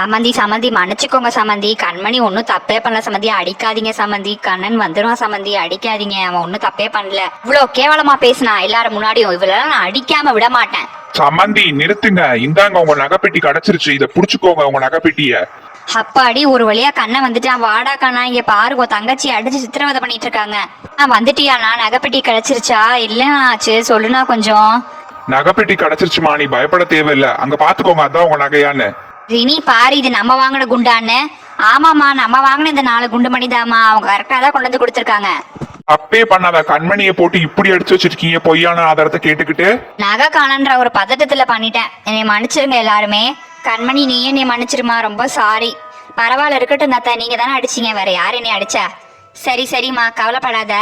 சமந்தி சமந்தி மன்னிச்சுக்கோங்க சமந்தி. கண்மணி ஒன்றும் தப்பே பண்ணல சமந்தி. அடிக்காதீங்க சமந்தி. கண்ணன் வந்துடுவான் சமந்தி. அடிக்காதீங்க, அவன் ஒன்றும் தப்பே பண்ணல. இவ்வளோ கேவலமா பேசினா எல்லாரும் முன்னாடியும் இவ்வளவு நான் அடிக்காம விட மாட்டேன். சமந்தி நிறுத்துங்க. இந்தாங்க உங்க நகைப்பெட்டி கிடைச்சிருச்சு. இத புடிச்சுக்கோங்க உங்க நகைப்பெட்டிய. அப்பாடி ஒரு வழியா கண்ணன் வந்துட்டான். வாடா கண்ணா, இங்க பாருங்க தங்கச்சி அடிச்சு சித்திரவதை பண்ணிட்டு இருக்காங்க. வந்துட்டியாண்ணா? நகைப்பெட்டி கிடைச்சிருச்சா? இல்ல ஆச்சு சொல்லுனா கொஞ்சம். நகைப்பெட்டி கிடைச்சிருச்சுமா, நீ பயப்பட தேவையில்ல. அங்க பாத்துக்கோங்க, அதான் உங்க நகையான்னு. ரினி பாரு, இது நம்ம வாங்கின குண்டான்னு. ஆமாமா, நம்ம வாங்கின இந்த 4 குண்டு மணிதாமா. அவங்க கரெக்டா தான் கொண்டு வந்து கொடுத்துருக்காங்க. அப்பே பண்ணாத. கண்மணியை போட்டு இப்படி அடிச்சு வச்சிருக்கீங்க பொய்யான ஆதாரத்தை கேட்டுக்கிட்டு. நகை காணன்ற ஒரு பதட்டத்துல பண்ணிட்டேன். என்னை மன்னிச்சிருங்க எல்லாருமே. கண்மணி நீயே என்னை மன்னிச்சிருமா, ரொம்ப சாரி. பரவாயில்ல இருக்கட்டும் தாத்தா, நீங்க தானே அடிச்சீங்க, வேற யார் என்னை அடிச்சா? சரி சரிம்மா, கவலைப்படாத.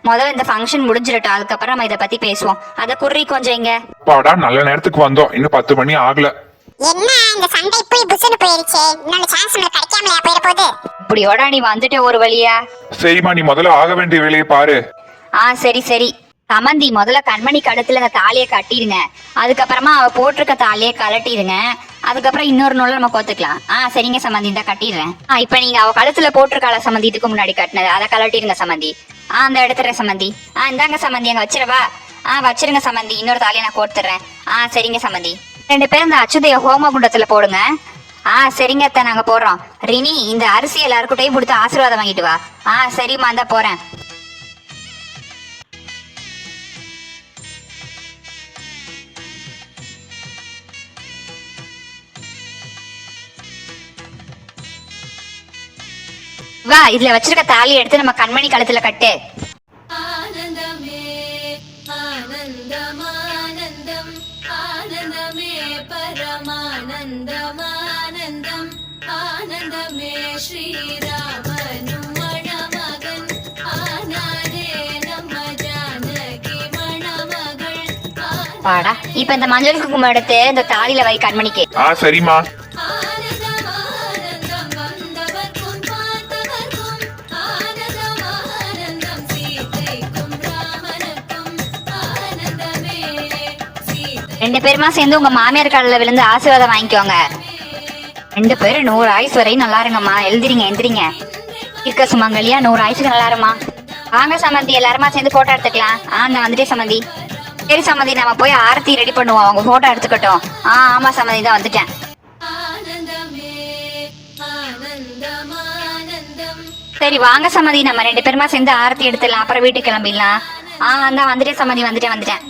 முதல்ல இந்த ஃபங்க்ஷன் முடிஞ்சிடட்டும், அதுக்கப்புறம் நம்ம இதை பத்தி பேசுவோம். அதை குறி கொஞ்சம் இங்க. பாடா, நல்ல நேரத்துக்கு வந்தோம். இன்னும் 10 மணி ஆகல. என்ன இந்த சண்டை போய் புசுன்னு போயிருச்சே, இன்னொரு சான்ஸ் நமக்கு கிடைக்காமலையா போயிட போகுது? இப்படியோட நீ வந்துட்டு ஒரு வழியா. சரிம்மா, நீ முதல்ல ஆக வேண்டிய வேலையை பாரு. சரி சரி. சமந்தி முதல்ல கண்மணி கழுத்துல அந்த தாலியை கட்டிடுங்க. அதுக்கப்புறமா அவ போட்டிருக்க தாலியை கலட்டிடுங்க. அதுக்கப்புறம் இன்னொரு நூலை நம்ம கோத்துக்கலாம். சரிங்க சமந்தி, இந்த கட்டிடுறேன். இப்ப நீங்க அவ கழுத்துல போட்டிருக்காள சமந்தி, இதுக்கு முன்னாடி கட்டினது, அதை கலட்டிடுங்க சமந்தி. அந்த எடுத்துறேன் சமந்தி. இந்தாங்க சமந்தி, அங்க வச்சிடவா? வச்சிருங்க சமந்தி. இன்னொரு தாலியை நான் கோத்துறேன். சரிங்க சமந்தி. 2 பேரும் இந்த அச்சுதைய ஹோம குண்டத்துல போடுங்க. சரிங்க அத்தை, நாங்க போடுறோம். ரினி, இந்த அரிசி எல்லாருக்கிட்டையும் கொடுத்து ஆசீர்வாதம் வாங்கிட்டு வா. சரிம்மா, இந்த போறேன். வா, இதுல வச்சிருக்க தாலி எடுத்து நம்ம கண்மணி கழுத்துல கட்டு. ஆனந்தமே ஆனந்தமானந்தம் ஆனந்தமே பரமானந்தமானந்தம் ஆனந்தமே ஸ்ரீராமனும் மணமகன் ஆனானே நம்ம ஜானகி மணமகள். வாடா, இப்ப இந்த மஞ்சள் குங்குமம் எடுத்து இந்த தாலியில வை கண்மணிக்கு. சரிம்மா. ரெண்டு பேருமா சேர்ந்து உங்க மாமியார் காலில் விழுந்து ஆசீர்வாதம் வாங்கிக்கோங்க. 2 பேரும் 100 ஆயுசு வரையும் நல்லா இருங்கம்மா. எழுதிரிங்க எந்திரிங்க. இருக்க சுமங்கலியா 100 ஆயுசுக்கு நல்லா இருமா. வாங்க சமந்தி, எல்லாருமா சேர்ந்து போட்டோ எடுத்துக்கலாம். நான் வந்துட்டே சமந்தி. சரி சமந்தி, நம்ம போய் ஆரத்தி ரெடி பண்ணுவோம். அவங்க போட்டோ எடுத்துக்கட்டும். ஆமா சமந்தி, தான் வந்துட்டேன். சரி வாங்க சமந்தி, நம்ம 2 பேருமா சேர்ந்து ஆரத்தி எடுத்துடலாம். அப்புறம் வீட்டுக்கு கிளம்பிடலாம். தான் வந்துட்டேன் சமந்தி, வந்துட்டேன்.